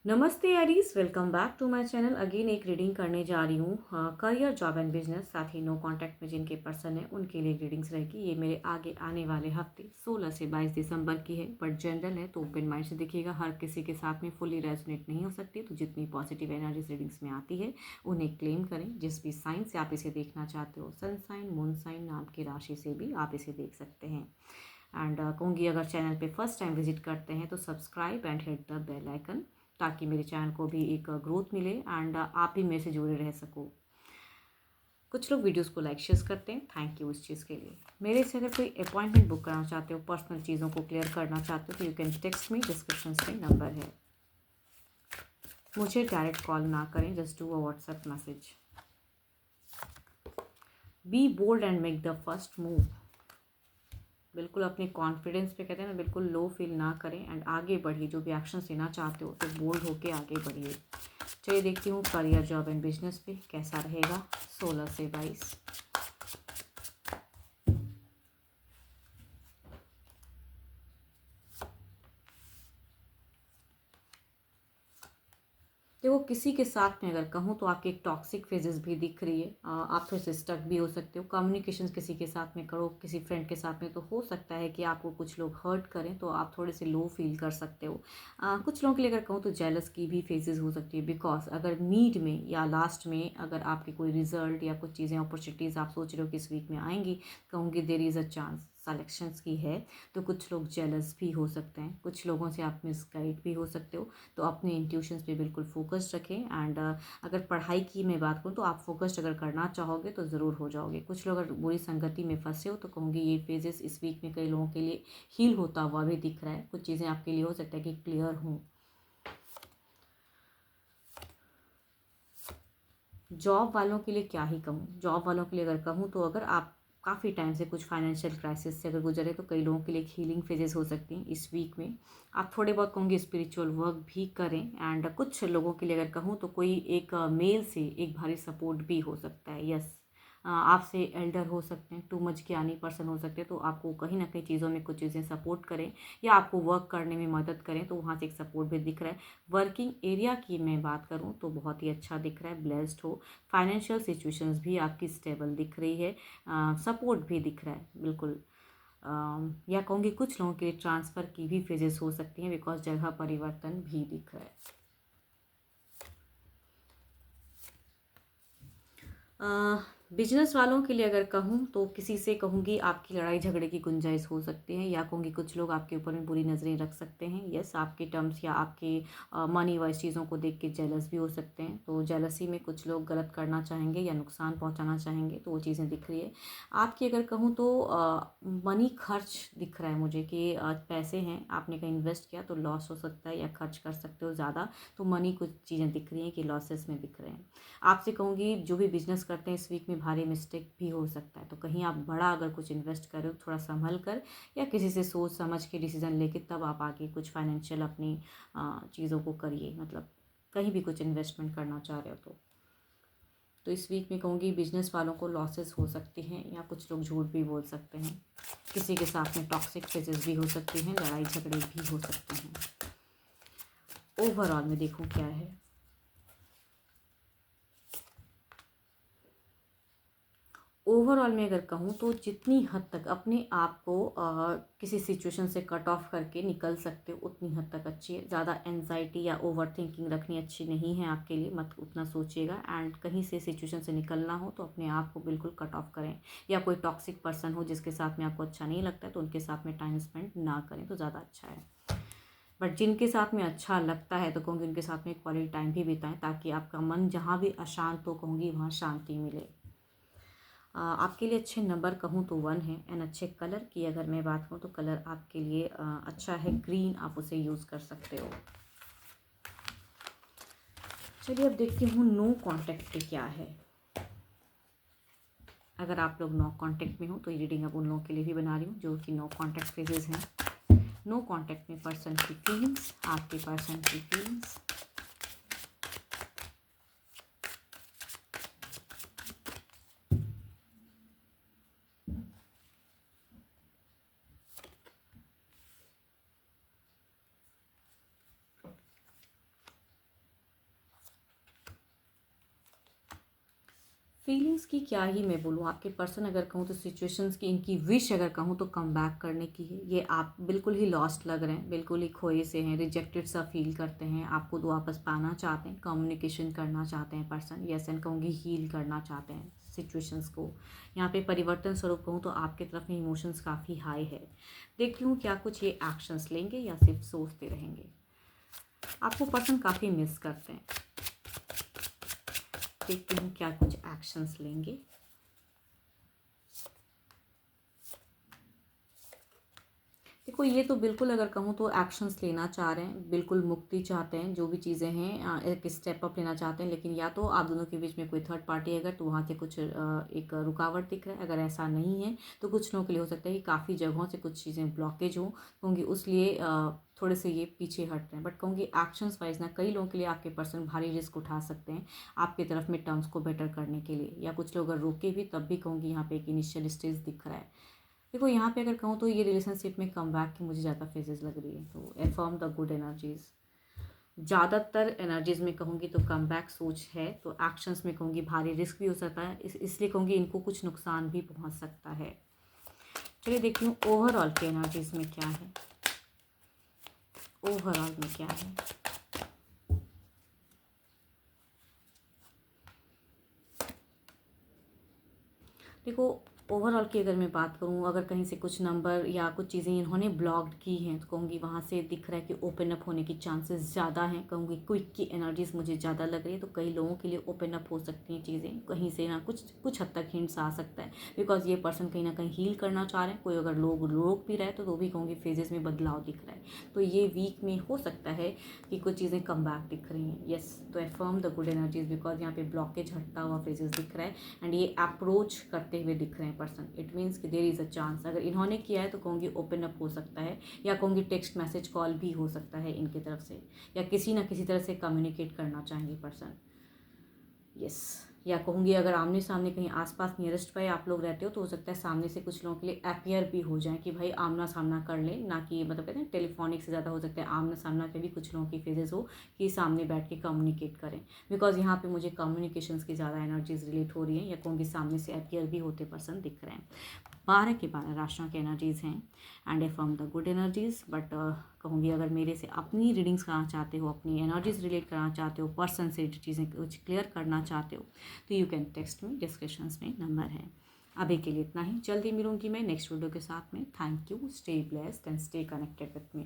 नमस्ते एरीज, welcome back to my channel. Again एक रीडिंग करने जा रही हूँ करियर, जॉब एंड बिजनेस, साथ ही नो कांटेक्ट में जिनके पर्सन है उनके लिए रीडिंग्स रहेगी। ये मेरे आगे आने वाले हफ्ते 16 से 22 दिसंबर की है, बट जनरल है तो ओपन माइंड से देखिएगा। हर किसी के साथ में फुली रेजोनेट नहीं हो सकती, तो जितनी पॉजिटिव एनर्जीज रीडिंग्स में आती है उन्हें क्लेम करें। जिस भी साइन से आप इसे देखना चाहते हो, सन साइन, मून साइन नाम की राशि से भी आप इसे देख सकते हैं। एंड कहूँगी, अगर चैनल पे फर्स्ट टाइम विजिट करते हैं तो subscribe and hit the bell icon, ताकि मेरे चैनल को भी एक ग्रोथ मिले एंड आप भी मेरे से जुड़े रह सको। कुछ लोग वीडियोस को लाइक शेयर करते हैं, थैंक यू उस चीज़ के लिए। मेरे से अगर कोई अपॉइंटमेंट बुक करना चाहते हो, पर्सनल चीज़ों को क्लियर करना चाहते हो, तो you can text me, description में नंबर है। मुझे डायरेक्ट कॉल ना करें, just do a WhatsApp message. Be bold and make the first move. बिल्कुल अपने कॉन्फिडेंस पे कहते हैं ना, बिल्कुल लो फील ना करें एंड आगे बढ़िए। जो भी एक्शन लेना चाहते हो तो बोल्ड होके आगे बढ़िए। चलिए देखती हूँ करियर, जॉब एंड बिजनेस पे कैसा रहेगा 16 से 22। देखो, किसी के साथ में अगर कहूँ तो आपकी एक टॉक्सिक फेजेस भी दिख रही है। आप थोड़े से स्टक भी हो सकते हो। कम्युनिकेशन किसी के साथ में करो, किसी फ्रेंड के साथ में, तो हो सकता है कि आपको कुछ लोग हर्ट करें, तो आप थोड़े से लो फील कर सकते हो। कुछ लोगों के लिए अगर कहूँ तो जेलस की भी फेजेस हो सकती है, बिकॉज अगर मीड में या लास्ट में अगर आपके कोई रिजल्ट या कुछ चीज़ें, अपॉर्चुनिटीज़ आप सोच रहे हो कि इस वीक में आएंगी, कहूँगी देयर इज़ अ चांस सलेक्शंस की है, तो कुछ लोग जेलस भी हो सकते हैं। कुछ लोगों से आप मिसगाइड भी हो सकते हो। तो अपने इंट्यूशंस पे बिल्कुल फोकस्ड रखें। एंड अगर पढ़ाई की मैं बात करूँ तो आप फोकस्ड अगर करना चाहोगे तो ज़रूर हो जाओगे। कुछ लोग अगर बुरी संगति में फंसे हो तो कहूँगी ये फेजेस इस वीक में कई लोगों के लिए हील होता हुआ भी दिख रहा है। कुछ चीज़ें आपके लिए हो सकता है कि क्लियर हों। जॉब वालों के लिए क्या ही कहूँ, जॉब वालों के लिए अगर कहूँ तो अगर आप काफ़ी टाइम से कुछ फाइनेंशियल क्राइसिस से अगर गुजरे तो कई लोगों के लिए हीलिंग फेजेस हो सकती हैं इस वीक में। आप थोड़े बहुत कहूँगी स्पिरिचुअल वर्क भी करें। एंड कुछ लोगों के लिए अगर कहूँ तो कोई एक मेल से एक भारी सपोर्ट भी हो सकता है। यस, आपसे एल्डर हो सकते हैं, टू मच ज्ञानी पर्सन हो सकते हैं, तो आपको कहीं ना कहीं चीज़ों में कुछ चीज़ें सपोर्ट करें या आपको वर्क करने में मदद करें, तो वहाँ से एक सपोर्ट भी दिख रहा है। वर्किंग एरिया की मैं बात करूँ तो बहुत ही अच्छा दिख रहा है, ब्लेस्ड हो। फाइनेंशियल सिचुएशंस भी आपकी स्टेबल दिख रही है, सपोर्ट भी दिख रहा है बिल्कुल। या कहूँगी कुछ लोगों के लिए ट्रांसफ़र की भी फेजेस हो सकती हैं, बिकॉज जगह परिवर्तन भी दिख रहा है। बिजनेस वालों के लिए अगर कहूँ तो किसी से कहूँगी आपकी लड़ाई झगड़े की गुंजाइश हो सकती है, या कहूँगी कुछ लोग आपके ऊपर में बुरी नज़रें रख सकते हैं। यस, आपके टर्म्स या आपके मनी वाइज चीज़ों को देख के जेलस भी हो सकते हैं, तो जेलसी में कुछ लोग गलत करना चाहेंगे या नुकसान पहुँचाना चाहेंगे, तो वो चीज़ें दिख रही है। आपकी अगर कहूँ तो मनी खर्च दिख रहा है मुझे कि पैसे हैं, आपने कहीं इन्वेस्ट किया तो लॉस हो सकता है या खर्च कर सकते हो ज़्यादा, तो मनी कुछ चीज़ें दिख रही हैं कि लॉसेस में दिख रहे हैं। आपसे कहूँगी जो भी बिजनेस करते हैं इस वीक में भारी मिस्टेक भी हो सकता है, तो कहीं आप बड़ा अगर कुछ इन्वेस्ट करो थोड़ा संभल कर या किसी से सोच समझ के डिसीजन लेके तब आप आगे कुछ फाइनेंशियल अपनी चीज़ों को करिए। मतलब कहीं भी कुछ इन्वेस्टमेंट करना चाह रहे हो तो इस वीक में कहूँगी बिजनेस वालों को लॉसेस हो सकती हैं, या कुछ लोग झूठ भी बोल सकते हैं। किसी के साथ में टॉक्सिक फेजेस भी हो सकती हैं, लड़ाई झगड़े भी हो सकते हैं। ओवरऑल में देखूँ क्या है। ओवरऑल में अगर कहूँ तो जितनी हद तक अपने आप को किसी सिचुएशन से कट ऑफ करके निकल सकते हो उतनी हद तक अच्छी है। ज़्यादा एनजाइटी या ओवर थिंकिंग रखनी अच्छी नहीं है आपके लिए, मत उतना सोचिएगा। एंड कहीं से सिचुएशन से निकलना हो तो अपने आप को बिल्कुल कट ऑफ करें, या कोई टॉक्सिक पर्सन हो जिसके साथ में आपको अच्छा नहीं लगता है तो उनके साथ में टाइम स्पेंड ना करें तो ज़्यादा अच्छा है। बट जिनके साथ में अच्छा लगता है तो कहूँगी उनके साथ में क्वालिटी टाइम भी बिताएं, ताकि आपका मन जहाँ भी अशांत हो कहूँगी वहाँ शांति मिले। आपके लिए अच्छे नंबर कहूँ तो 1 है। एंड अच्छे कलर की अगर मैं बात करूँ तो कलर आपके लिए अच्छा है ग्रीन, आप उसे यूज़ कर सकते हो। चलिए अब देखती हूँ नो कांटेक्ट पे क्या है। अगर आप लोग नो कांटेक्ट में हो तो ये रीडिंग अब उन लोगों के लिए भी बना रही हूँ जो कि नो कांटेक्ट फेजेस हैं। नो कांटेक्ट में पर्सन की फीलिंग्स, आपके पर्सन की फीलिंग्स। फीलिंग्स की क्या ही मैं बोलूँ, आपके पर्सन अगर कहूँ तो सिचुएशंस की इनकी विश अगर कहूँ तो कम बैक करने की है। ये आप बिल्कुल ही लॉस्ट लग रहे हैं, बिल्कुल ही खोए से हैं, रिजेक्टेड सा फील करते हैं, आपको तो वापस पाना चाहते हैं, कम्युनिकेशन करना चाहते हैं पर्सन, यस एंड कहूँगी हील करना चाहते हैं सिचुएशंस को। यहाँ पे परिवर्तन स्वरूप कहूँ तो आपकी तरफ में इमोशंस काफ़ी हाई है। देखती हूँ क्या कुछ ये एक्शंस लेंगे या सिर्फ सोचते रहेंगे। आपको पर्सन काफ़ी मिस करते हैं। देखती हूँ क्या कुछ एक्शंस लेंगे। देखो ये तो बिल्कुल अगर कहूँ तो एक्शंस लेना चाह रहे हैं, बिल्कुल मुक्ति चाहते हैं, जो भी चीज़ें हैं एक स्टेप अप लेना चाहते हैं, लेकिन या तो आप दोनों के बीच में कोई थर्ड पार्टी है अगर तो वहाँ से कुछ एक रुकावट दिख रहा है। अगर ऐसा नहीं है तो कुछ लोगों के लिए हो सकता है कि काफ़ी जगहों से कुछ चीज़ें ब्लॉकेज हों, कहूँगी उसलिए थोड़े से ये पीछे हट रहे हैं। बट कहूँगी एक्शंस वाइज ना कई लोगों के लिए आपके पर्सन भारी रिस्क उठा सकते हैं आपकी तरफ में टर्म्स को बेटर करने के लिए, या कुछ लोग अगर रोके भी तब भी कहूँगी यहाँ पे एक इनिशियल स्टेज दिख रहा है। देखो यहाँ पे अगर कहूँ तो ये रिलेशनशिप में कम बैक की मुझे ज़्यादा फेजेस लग रही है, तो एफर्म द गुड एनर्जीज। ज़्यादातर एनर्जीज में कहूँगी तो कम बैक सोच है, तो एक्शंस में कहूँगी भारी रिस्क भी हो सकता है, इसलिए कहूँगी इनको कुछ नुकसान भी पहुँच सकता है। चलिए देखती हूँ ओवरऑल की एनर्जीज में क्या है, ओवरऑल में क्या है। देखो ओवरऑल की अगर मैं बात करूँ, अगर कहीं से कुछ नंबर या कुछ चीज़ें इन्होंने ब्लॉक्ड की हैं तो कहूँगी वहाँ से दिख रहा है कि ओपन अप होने की चांसेस ज़्यादा हैं। कहूँगी क्विक की एनर्जीज मुझे ज़्यादा लग रही है, तो कई लोगों के लिए ओपन अप हो सकती हैं चीज़ें, कहीं से ना कुछ हद तक हिंट्स आ सकता है, बिकॉज ये पर्सन कहीं ना कहीं हील करना चाह रहे हैं। कोई अगर लोग रोक भी रहा है तो भी कहूँगी फेजेस में बदलाव दिख रहा है, तो ये वीक में हो सकता है कि कुछ चीज़ें कम बैक दिख रही हैं। यस, तो affirm the good energies, because यहाँ पे ब्लॉकेज हटता हुआ फेजेस दिख रहा है एंड ये अप्रोच करते हुए दिख रहे हैं पर्सन। इट मीन्स कि देयर इज़ अ चांस, अगर इन्होंने किया है तो कहूँगी ओपन अप हो सकता है, या कहूँगी टेक्स्ट मैसेज कॉल भी हो सकता है इनकी तरफ से, या किसी ना किसी तरह से कम्युनिकेट करना चाहेंगे पर्सन। यस, या कहूँगी अगर आमने सामने कहीं आसपास नियरेस्ट पे आप लोग रहते हो तो हो सकता है सामने से कुछ लोगों के लिए अपीयर भी हो जाए कि भाई आमना सामना कर लें, ना कि मतलब कहते हैं टेलीफोनिक से ज़्यादा हो सकता है आमना सामना पे भी कुछ लोगों की फेजेस हो कि सामने बैठ के कम्युनिकेट करें, बिकॉज यहाँ पे मुझे कम्युनिकेशंस की ज़्यादा एनर्जीज रिलेट हो रही हैं, या कहूँगी सामने से अपीयर भी होते पर्सन दिख रहे हैं। 12 के 12 राशियों की एनर्जीज़ हैं and from the good energies. But कहूँगी अगर मेरे से अपनी रीडिंग्स कराना चाहते हो, अपनी एनर्जीज रिलेट कराना चाहते हो, पर्सन से चीज़ें कुछ क्लियर करना चाहते हो तो यू कैन टेक्स्ट में, डिस्क्रिप्शंस में नंबर है। अभी के लिए इतना ही, जल्दी मिलूंगी मैं नेक्स्ट वीडियो के साथ में। Thank you, stay blessed and stay connected with me.